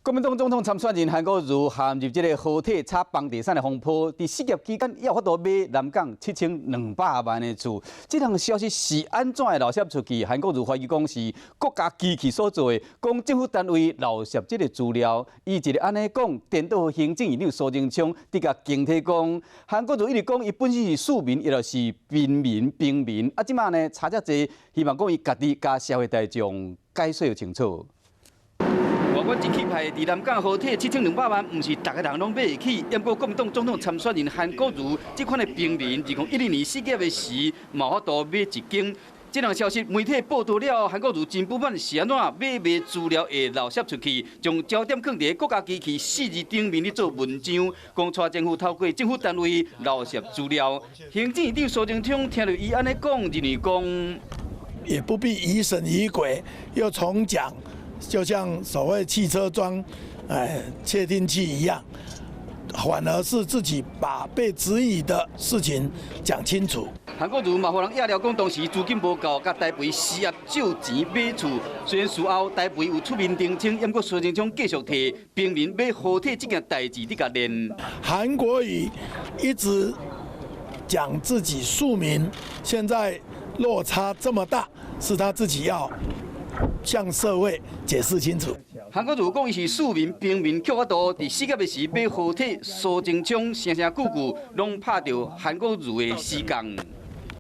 国民党总统参选人韩国瑜陷入这个豪邸炒房地产的风波，在失业期间也有法度买南港7200万的厝。这项消息是安怎会漏泄出去？韩国瑜怀疑讲是国家机器所做的，讲政府单位漏泄这个资料。伊一直安尼讲，颠倒行政院长苏贞昌伫甲警体讲，韩国瑜一直讲伊本身是庶民，伊就是平民。啊，即马呢查遮济，希望讲伊家己甲社会大众解说清楚。 外国一气派伫南港豪邸7200万，唔是大家人拢买得起。不过国民党总统参选人韩国瑜这款的平民，2012年失业的时，冇法度买一间。这项消息媒体报道了，韩国瑜真不满是安怎买卖资料会漏泄出去，将焦点放伫国家机器4字顶面咧做文章，讲蔡政府透过政府单位漏泄资料。行政院长苏贞昌听到伊安尼讲，认为讲也不必疑神疑鬼，又重讲。 就像所谓汽车装，窃听器一样，反而是自己把被质疑的事情讲清楚。韩国瑜嘛，互人压了讲，当时资金无够，甲台北失业借钱买厝。虽然事后台北有出面澄清，不过苏贞昌继续替平民买豪邸这件代志伫甲练。韩国瑜一直讲自己庶民，现在落差这么大，是他自己要 向社会解释清楚。韩国瑜讲伊是庶民平民，却法度伫失业的时买豪邸，苏贞昌声句句拢拍到韩国瑜的死杠。